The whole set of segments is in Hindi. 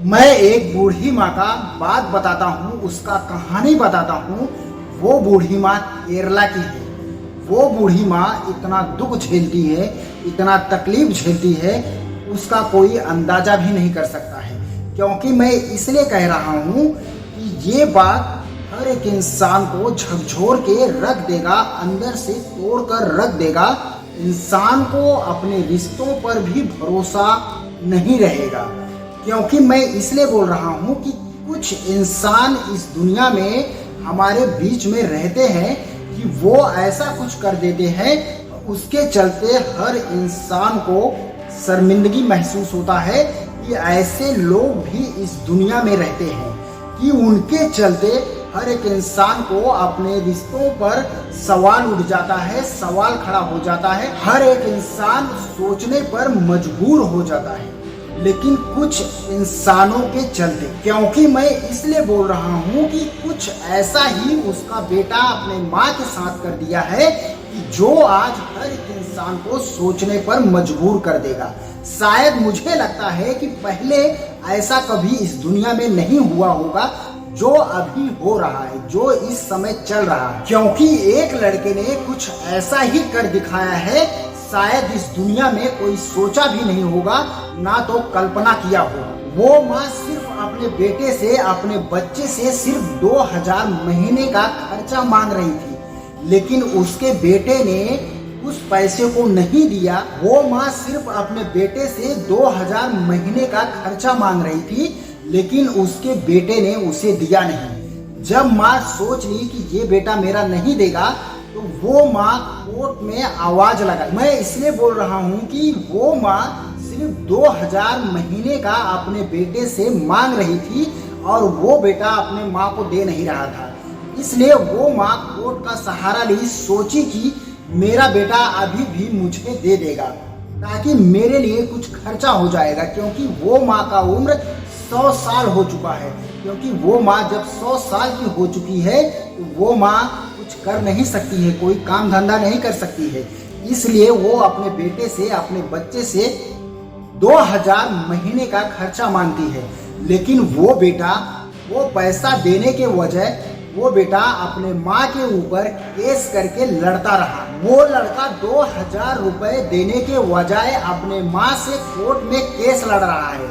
मैं एक बूढ़ी माँ का बात बताता हूँ, उसका कहानी बताता हूँ। वो बूढ़ी माँ केरला की है। वो बूढ़ी माँ इतना दुख झेलती है, इतना तकलीफ झेलती है, उसका कोई अंदाजा भी नहीं कर सकता है। क्योंकि मैं इसलिए कह रहा हूँ कि ये बात हर एक इंसान को झकझोर के रख देगा, अंदर से तोड़ कर रख देगा। इंसान को अपने रिश्तों पर भी भरोसा नहीं रहेगा। क्योंकि मैं इसलिए बोल रहा हूँ कि कुछ इंसान इस दुनिया में हमारे बीच में रहते हैं कि वो ऐसा कुछ कर देते हैं, उसके चलते हर इंसान को शर्मिंदगी महसूस होता है कि ऐसे लोग भी इस दुनिया में रहते हैं, कि उनके चलते हर एक इंसान को अपने रिश्तों पर सवाल उठ जाता है, सवाल खड़ा हो जाता है। हर एक इंसान सोचने पर मजबूर हो जाता है। लेकिन कुछ इंसानों के चलते, क्योंकि मैं इसलिए बोल रहा हूँ कि कुछ ऐसा ही उसका बेटा अपने माँ के साथ कर दिया है कि जो आज हर एक इंसान को सोचने पर मजबूर कर देगा। शायद मुझे लगता है कि पहले ऐसा कभी इस दुनिया में नहीं हुआ होगा जो अभी हो रहा है, जो इस समय चल रहा है। क्योंकि एक लड़के ने कुछ ऐसा ही कर दिखाया है, शायद इस दुनिया में कोई सोचा भी नहीं होगा, ना तो कल्पना किया होगा। वो माँ सिर्फ अपने बेटे से, अपने बच्चे से सिर्फ 2000 महीने का खर्चा मांग रही थी, लेकिन उसके बेटे ने उस पैसे को नहीं दिया। वो माँ सिर्फ अपने बेटे से 2000 महीने का खर्चा मांग रही थी, लेकिन उसके बेटे ने उसे दिया नहीं। जब माँ सोच ली कि ये बेटा मेरा नहीं देगा, तो वो माँ कोर्ट में आवाज लगाई। मैं इसलिए बोल रहा हूँ कि वो माँ सिर्फ 2000 महीने का अपने बेटे से मांग रही थी और वो बेटा अपने माँ को दे नहीं रहा था। इसलिए वो माँ कोर्ट का सहारा ली, सोची कि मेरा बेटा अभी भी मुझे दे देगा, ताकि मेरे लिए कुछ खर्चा हो जाएगा। क्योंकि वो माँ का उम्र 100 साल हो चुका है। क्योंकि वो माँ जब 100 साल की हो चुकी है, तो वो माँ कुछ कर नहीं सकती है, कोई काम धंधा नहीं कर सकती है। इसलिए वो अपने बेटे से, अपने बच्चे से 2000 महीने का खर्चा मांगती है। लेकिन वो बेटा, वो पैसा देने के वजह वो बेटा अपने माँ के ऊपर केस करके लड़ता रहा। वो लड़का 2000 रुपए देने के बजाय अपने माँ से कोर्ट में केस लड़ रहा है।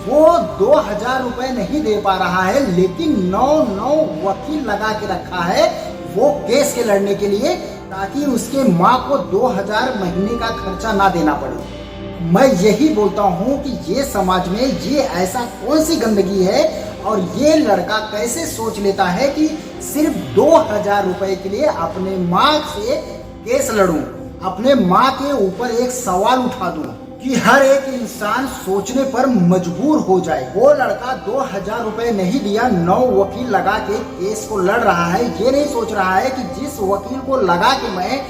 वो 2000 रुपए नहीं दे पा रहा है, लेकिन 9 वकील लगा के रखा है वो केस के लड़ने के लिए, ताकि उसके माँ को 2000 महीने का खर्चा ना देना पड़े। मैं यही बोलता हूँ कि ये समाज में ये ऐसा कौन सी गंदगी है, और ये लड़का कैसे सोच लेता है कि सिर्फ 2000 रुपए के लिए अपने माँ से केस लड़ूं, अपने माँ के ऊपर एक सवाल उठा दूं, कि हर एक इंसान सोचने पर मजबूर हो जाए। वो लड़का 2000 रुपए नहीं दिया, 9 वकील लगा के केस को लड़ रहा है। ये नहीं सोच रहा है कि जिस वकील को लगा के मैं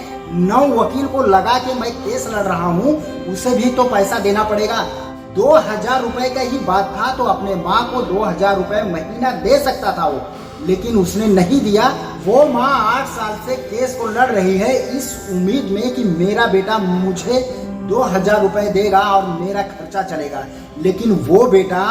9 वकील को लगा के मैं केस लड़ रहा हूँ, उसे भी तो पैसा देना पड़ेगा। 2000 रुपए का ही बात था तो अपने माँ को 2000 रुपए महीना दे सकता था वो, लेकिन उसने नहीं दिया। वो माँ 8 साल से केस को लड़ रही है इस उम्मीद में कि मेरा बेटा मुझे 2000 रुपए देगा और मेरा खर्चा चलेगा। लेकिन वो बेटा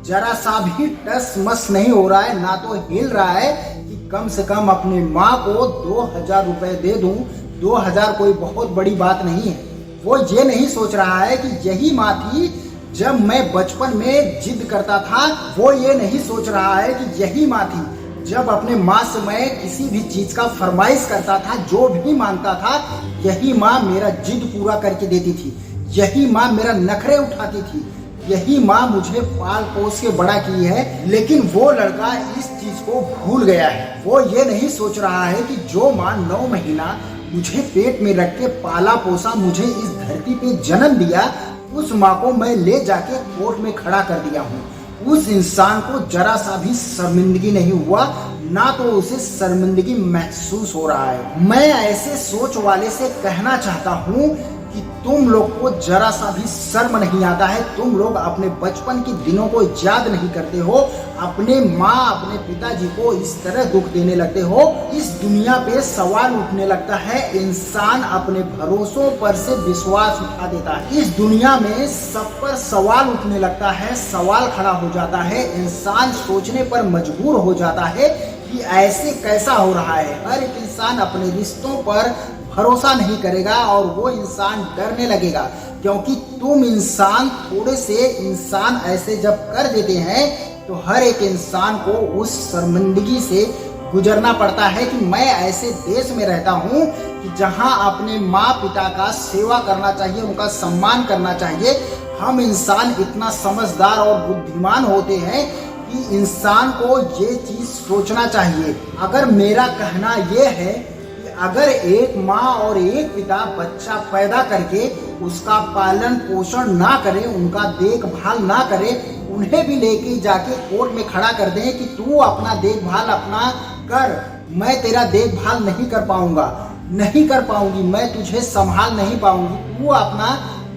जरा सा भी टस मस नहीं हो रहा है, ना तो हिल रहा है कि कम से कम अपनी माँ को 2000 रुपए दे दूं। 2000 कोई बहुत बड़ी बात नहीं है। वो ये नहीं सोच रहा है कि यही माँ थी जब मैं बचपन में जिद करता था। वो ये नहीं सोच रहा है कि यही माँ थी जब अपने माँ से मैं किसी भी चीज का फरमाइश करता था, जो भी मांगता था, यही माँ मेरा जिद पूरा करके देती थी। यही माँ मेरा नखरे उठाती थी। यही माँ मुझे पाल पोस के बड़ा की है। लेकिन वो लड़का इस चीज को भूल गया है। वो ये नहीं सोच रहा है कि जो माँ 9 महीना मुझे पेट में रख के पाला पोसा, मुझे इस धरती पे जन्म दिया, उस माँ को मैं ले जाके कोर्ट में खड़ा कर दिया हूँ। उस इंसान को जरा सा भी शर्मिंदगी नहीं हुआ, ना तो उसे शर्मिंदगी महसूस हो रहा है। मैं ऐसे सोच वाले से कहना चाहता हूँ कि तुम लोग को जरा सा भी शर्म नहीं आता है। तुम लोग अपने बचपन के दिनों को याद नहीं करते हो, अपने माँ अपने पिताजी को इस तरह दुख देने लगते हो। इस दुनिया पे सवाल उठने लगता है, इंसान अपने भरोसों पर से विश्वास उठा देता है। इस दुनिया में सब पर सवाल उठने लगता है, सवाल खड़ा हो जाता है, इंसान सोचने पर मजबूर हो जाता है कि ऐसे कैसा हो रहा है। हर एक इंसान अपने रिश्तों पर भरोसा नहीं करेगा और वो इंसान डरने लगेगा, क्योंकि तुम इंसान थोड़े से इंसान ऐसे जब कर देते हैं तो हर एक इंसान को उस शर्मिंदगी से गुजरना पड़ता है कि मैं ऐसे देश में रहता हूँ कि जहाँ अपने माँ पिता का सेवा करना चाहिए, उनका सम्मान करना चाहिए। हम इंसान इतना समझदार और बुद्धिमान होते हैं कि इंसान को ये चीज़ सोचना चाहिए। अगर मेरा कहना ये है कि अगर एक माँ और एक पिता बच्चा पैदा करके उसका पालन पोषण ना करे, उनका देखभाल ना करे, उन्हें भी लेके जाके कोर्ट में खड़ा कर दें कि तू अपना देखभाल अपना कर, मैं तेरा देखभाल नहीं कर पाऊंगा, नहीं कर पाऊंगी, मैं तुझे संभाल नहीं पाऊंगी, तू अपना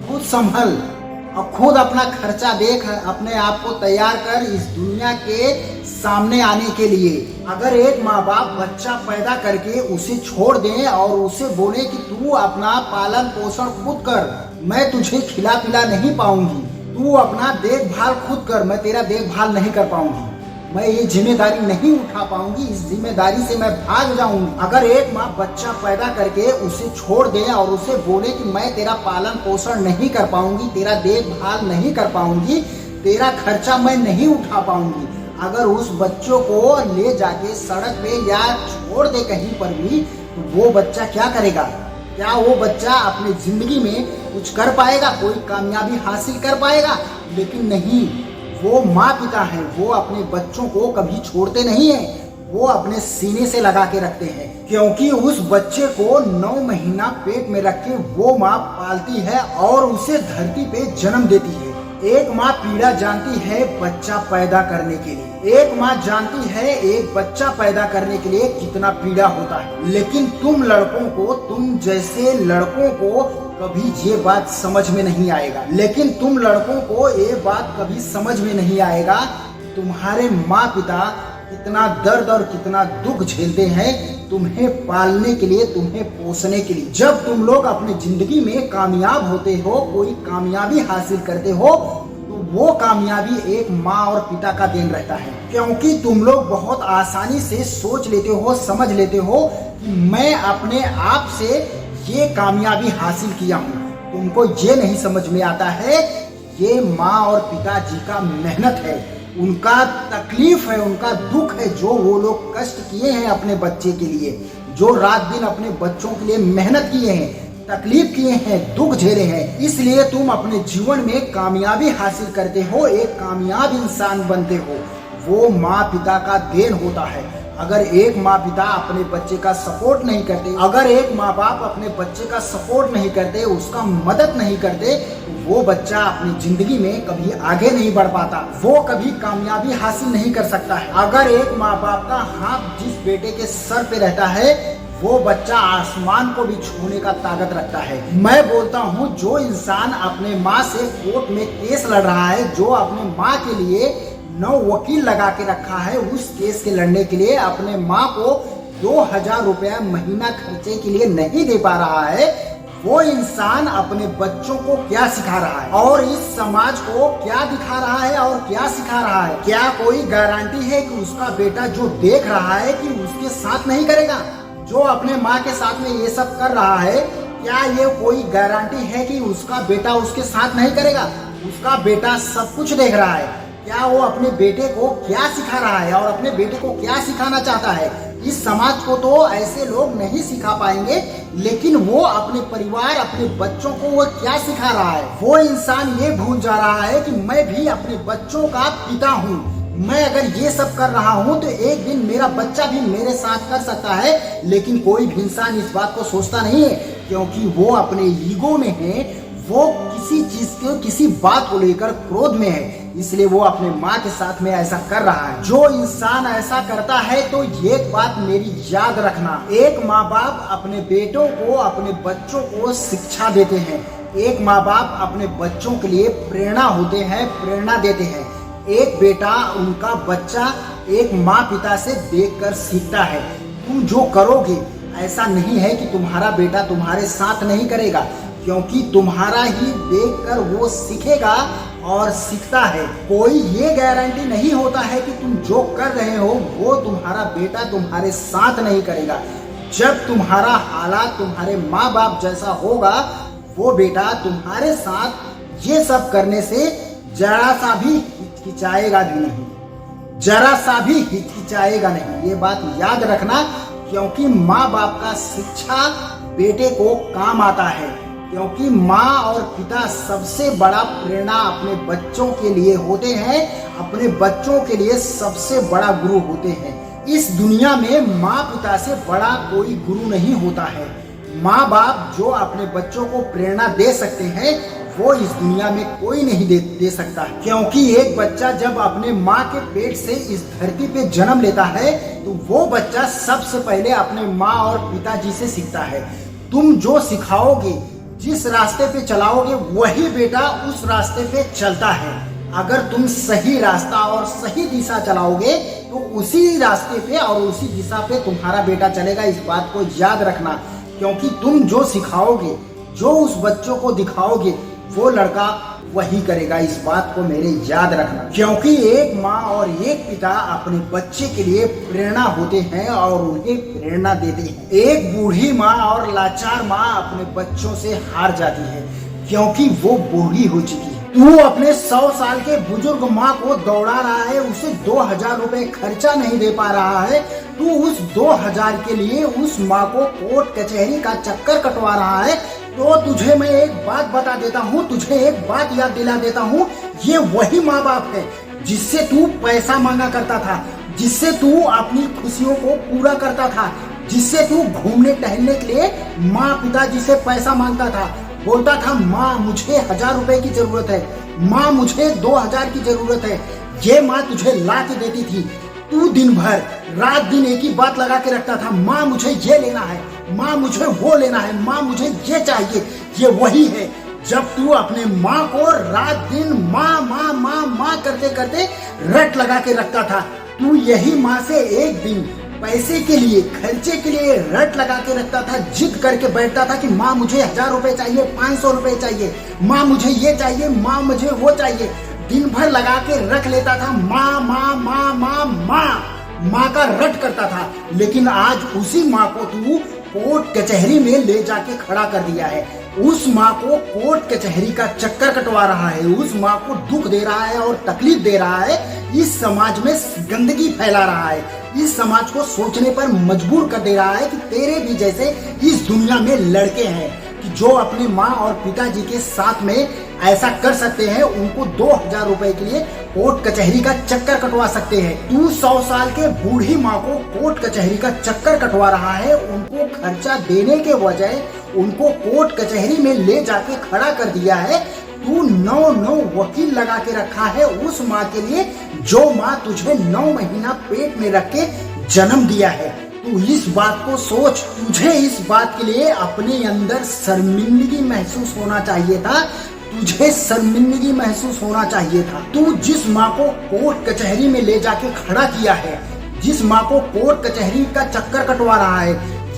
खुद संभल और खुद अपना खर्चा देख, अपने आप को तैयार कर इस दुनिया के सामने आने के लिए। अगर एक माँ बाप बच्चा पैदा करके उसे छोड़ दें और उसे बोले कि तू अपना पालन पोषण खुद कर, मैं तुझे खिला पिला नहीं पाऊंगी, तू अपना देखभाल खुद कर, मैं तेरा देखभाल नहीं कर पाऊंगी, मैं ये जिम्मेदारी नहीं उठा पाऊंगी, इस जिम्मेदारी से मैं भाग जाऊंगी। अगर एक माँ बच्चा पैदा करके उसे छोड़ दे और उसे बोले कि मैं तेरा पालन पोषण नहीं कर पाऊंगी, तेरा देखभाल नहीं कर पाऊंगी, तेरा खर्चा मैं नहीं उठा पाऊंगी, अगर उस बच्चों को ले जाके सड़क पे या छोड़ दे कहीं पर भी, तो वो बच्चा क्या करेगा? क्या वो बच्चा अपनी जिंदगी में कुछ कर पाएगा, कोई कामयाबी हासिल कर पाएगा? लेकिन नहीं, वो माँ पिता हैं, वो अपने बच्चों को कभी छोड़ते नहीं हैं, वो अपने सीने से लगा के रखते हैं, क्योंकि उस बच्चे को 9 महीना पेट में रख के वो माँ पालती है और उसे धरती पे जन्म देती है। एक माँ पीड़ा जानती है बच्चा पैदा करने के लिए, एक माँ जानती है एक बच्चा पैदा करने के लिए कितना पीड़ा होता है। लेकिन तुम लड़कों को, तुम जैसे लड़कों को कभी ये बात समझ में नहीं आएगा। लेकिन तुम लड़कों को ये बात कभी समझ में नहीं आएगा, तुम्हारे माँ पिता कितना दर्द और कितना दुख झेलते हैं तुम्हें पालने के लिए, तुम्हें पोसने के लिए। जब तुम लोग अपनी जिंदगी में कामयाब होते हो, कोई कामयाबी हासिल करते हो, तो वो कामयाबी एक माँ और पिता का देन रहता है, क्योंकि तुम लोग बहुत आसानी से सोच लेते हो, समझ लेते हो कि मैं अपने आप से ये कामयाबी हासिल किया हूँ। तुमको ये नहीं समझ में आता है ये माँ और पिताजी का मेहनत है, उनका तकलीफ है, उनका दुख है, जो वो लोग कष्ट किए हैं अपने बच्चे के लिए, जो रात दिन अपने बच्चों के लिए मेहनत किए हैं, तकलीफ किए हैं, दुख झेले हैं। इसलिए तुम अपने जीवन में कामयाबी हासिल करते हो, एक कामयाब इंसान बनते हो, वो माँ पिता का देन होता है। अगर एक माँ पिता अपने बच्चे का सपोर्ट नहीं करते, अगर एक माँ बाप अपने बच्चे का सपोर्ट नहीं करते, उसका मदद नहीं करते, तो वो बच्चा अपनी जिंदगी में कभी आगे नहीं बढ़ पाता, वो कभी कामयाबी हासिल नहीं कर सकता है। अगर एक माँ बाप का हाथ जिस बेटे के सर पे रहता है, वो बच्चा आसमान को भी छूने का ताकत रखता है। मैं बोलता हूँ, जो इंसान अपने माँ से कोर्ट में केस लड़ रहा है, जो अपने माँ के लिए 9 वकील लगा के रखा है उस केस के लड़ने के लिए, अपने माँ को 2000 रुपया महीना खर्चे के लिए नहीं दे पा रहा है, वो इंसान अपने बच्चों को क्या सिखा रहा है और इस समाज को क्या दिखा रहा है और क्या सिखा रहा है? क्या कोई गारंटी है कि उसका बेटा जो देख रहा है कि उसके साथ नहीं करेगा? जो अपने माँ के साथ में ये सब कर रहा है, क्या ये कोई गारंटी है कि उसका बेटा उसके साथ नहीं करेगा? उसका बेटा सब कुछ देख रहा है, क्या वो अपने बेटे को क्या सिखा रहा है और अपने बेटे को क्या सिखाना चाहता है? इस समाज को तो ऐसे लोग नहीं सिखा पाएंगे, लेकिन वो अपने परिवार, अपने बच्चों को वो क्या सिखा रहा है? वो इंसान ये भूल जा रहा है कि मैं भी अपने बच्चों का पिता हूँ, मैं अगर ये सब कर रहा हूँ तो एक दिन मेरा बच्चा भी मेरे साथ कर सकता है। लेकिन कोई भी इंसान इस बात को सोचता नहीं है, क्योंकि वो अपने ईगो में है, वो किसी चीज को, किसी बात को लेकर क्रोध में है, इसलिए वो अपने माँ के साथ में ऐसा कर रहा है। जो इंसान ऐसा करता है तो एक बात मेरी याद रखना, एक माँ बाप अपने बेटों को, अपने बच्चों को शिक्षा देते हैं। एक माँ बाप अपने बच्चों के लिए प्रेरणा होते हैं, प्रेरणा देते हैं। एक बेटा, उनका बच्चा एक माँ पिता से देखकर सीखता है। तुम जो करोगे ऐसा नहीं है कि तुम्हारा बेटा तुम्हारे साथ नहीं करेगा, क्योंकि तुम्हारा ही देखकर वो सीखेगा और सीखता है। कोई ये गारंटी नहीं होता है कि तुम जो कर रहे हो वो तुम्हारा बेटा तुम्हारे साथ नहीं करेगा। जब तुम्हारा हालात तुम्हारे माँ बाप जैसा होगा, वो बेटा तुम्हारे साथ ये सब करने से जरा सा भी हिचकिचाएगा भी नहीं, जरा सा भी हिचकिचाएगा नहीं। ये बात याद रखना, क्योंकि माँ बाप का शिक्षा बेटे को काम आता है। क्योंकि माँ और पिता सबसे बड़ा प्रेरणा अपने बच्चों के लिए होते हैं, अपने बच्चों के लिए सबसे बड़ा गुरु होते हैं। इस दुनिया में माँ पिता से बड़ा कोई गुरु नहीं होता है। माँ बाप जो अपने बच्चों को प्रेरणा दे सकते हैं वो इस दुनिया में कोई नहीं दे सकता है। क्योंकि एक बच्चा जब अपने माँ के पेट से इस धरती पे जन्म लेता है तो वो बच्चा सबसे पहले अपने माँ और पिताजी से सीखता है। तुम जो सिखाओगे, जिस रास्ते पे चलाओगे, वही बेटा उस रास्ते पे चलता है। अगर तुम सही रास्ता और सही दिशा चलाओगे तो उसी रास्ते पे और उसी दिशा पे तुम्हारा बेटा चलेगा। इस बात को याद रखना, क्योंकि तुम जो सिखाओगे, जो उस बच्चों को दिखाओगे, वो लड़का वही करेगा। इस बात को मेरे याद रखना, क्योंकि एक माँ और एक पिता अपने बच्चे के लिए प्रेरणा होते हैं और उन्हें प्रेरणा देते हैं। एक बूढ़ी माँ और लाचार माँ अपने बच्चों से हार जाती है, क्योंकि वो बूढ़ी हो चुकी है। तू अपने 100 साल के बुजुर्ग माँ को दौड़ा रहा है, उसे 2000 रुपए खर्चा नहीं दे पा रहा है। तू उस 2000 के लिए उस माँ को कोर्ट कचहरी का चक्कर कटवा रहा है। तो तुझे मैं एक बात बता देता हूँ, तुझे एक बात याद दिला देता हूँ, ये वही माँ बाप है जिससे तू पैसा मांगा करता था, जिससे तू अपनी खुशियों को पूरा करता था, जिससे तू घूमने टहलने के लिए माँ पिताजी से पैसा मांगता था। बोलता था माँ मुझे 1000 रुपए की जरूरत है, माँ मुझे 2000 की जरूरत है। ये माँ तुझे ला के देती थी। तू दिन भर रात दिन एक ही बात लगा के रखता था, माँ मुझे ये लेना है, माँ मुझे वो लेना है, माँ मुझे ये चाहिए। ये वही है जब तू अपने माँ को रात दिन माँ माँ माँ माँ करते करते रट लगा के रखता था। तू यही माँ से एक दिन पैसे के लिए, खर्चे के लिए रट लगा के रखता था, जिद करके बैठता था कि माँ मुझे 1000 रुपए चाहिए, 500 रुपए चाहिए, माँ मुझे ये चाहिए, माँ मुझे वो चाहिए। दिन भर लगा के रख लेता था, माँ माँ माँ माँ माँ माँ का रट करता था। लेकिन आज उसी माँ को तू कोर्ट कचहरी में ले जाके खड़ा कर दिया है। उस माँ को कोर्ट कचहरी का चक्कर कटवा रहा है, उस माँ को दुख दे रहा है और तकलीफ दे रहा है, इस समाज में गंदगी फैला रहा है, इस समाज को सोचने पर मजबूर कर दे रहा है कि तेरे भी जैसे इस दुनिया में लड़के हैं कि जो अपने माँ और पिताजी के साथ में ऐसा कर सकते हैं। उनको 2000 रुपए के लिए कोर्ट कचहरी का चक्कर कटवा सकते हैं। तू 100 साल के बूढ़ी माँ को कोर्ट कचहरी का चक्कर कटवा रहा है। उनको खर्चा देने के बजाय उनको कोर्ट कचहरी में ले जाके खड़ा कर दिया है। तू 9 वकील लगा के रखा है उस माँ के लिए जो माँ तुझे 9 महीना पेट में रख के जन्म दिया है। तू इस बात को सोच, तुझे इस बात के लिए अपने अंदर शर्मिंदगी महसूस होना चाहिए था, तुझे शर्मिंदगी महसूस होना चाहिए था। तू जिस माँ को कोर्ट कचहरी में ले जाके खड़ा किया है, जिस माँ को कोर्ट कचहरी का चक्कर कटवा रहा है,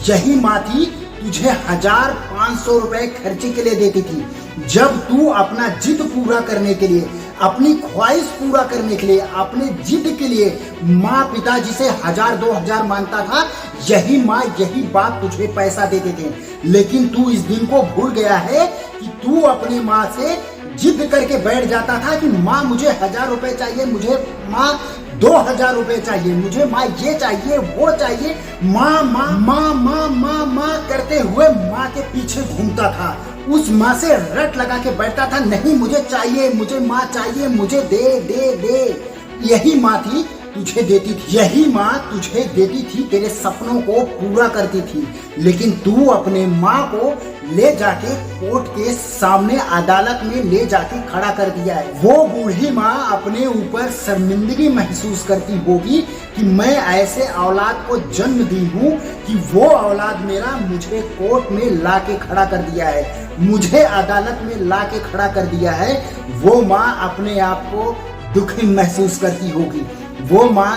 यही माँ थी तुझे 1500 रुपए खर्चे के लिए देती थी। जब तू अपना जिद पूरा करने के लिए, अपनी ख्वाहिश पूरा करने के लिए, अपने जिद के लिए माँ पिताजी से 1000-2000 मांगता था, यही माँ यही बात तुझे पैसा देते थे। लेकिन तू इस दिन को भूल गया है कि तू अपने माँ से जिद करके बैठ जाता था कि माँ मुझे 1000 रुपए चाहिए, मुझे माँ 2000 रुपए चाहिए, मुझे माँ ये चाहिए वो चाहिए। माँ माँ माँ माँ माँ माँ करते हुए माँ के पीछे घूमता था, उस माँ से रट लगा के बैठता था, नहीं मुझे चाहिए, मुझे माँ चाहिए, मुझे दे दे दे। यही माँ थी तुझे देती थी, यही माँ तुझे देती थी, तेरे सपनों को पूरा करती थी। लेकिन तू अपने माँ को ले जाके कोर्ट के सामने अदालत में ले जाके खड़ा कर दिया है। वो बूढ़ी माँ अपने ऊपर शर्मिंदगी महसूस करती होगी कि मैं ऐसे औलाद को जन्म दी हूँ कि वो औलाद मेरा मुझे कोर्ट में ला के खड़ा कर दिया है, मुझे अदालत में ला के खड़ा कर दिया है। वो माँ अपने आप को दुखी महसूस करती होगी, वो माँ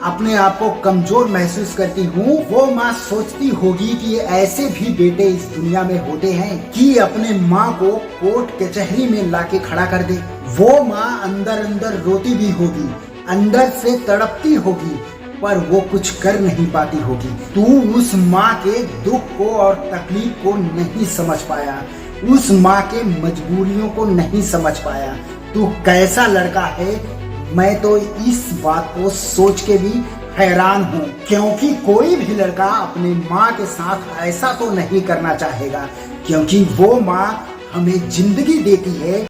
अपने आप को कमजोर महसूस करती हूँ। वो माँ सोचती होगी कि ऐसे भी बेटे इस दुनिया में होते हैं कि अपने माँ को कोर्ट कचहरी में लाके खड़ा कर दे। वो माँ अंदर अंदर रोती भी होगी, अंदर से तड़पती होगी, पर वो कुछ कर नहीं पाती होगी। तू उस माँ के दुख को और तकलीफ को नहीं समझ पाया, उस माँ के मजबूरियों को नहीं समझ पाया। तू कैसा लड़का है, मैं तो इस बात को सोच के भी हैरान हूँ, क्योंकि कोई भी लड़का अपने माँ के साथ ऐसा तो नहीं करना चाहेगा, क्योंकि वो माँ हमें जिंदगी देती है।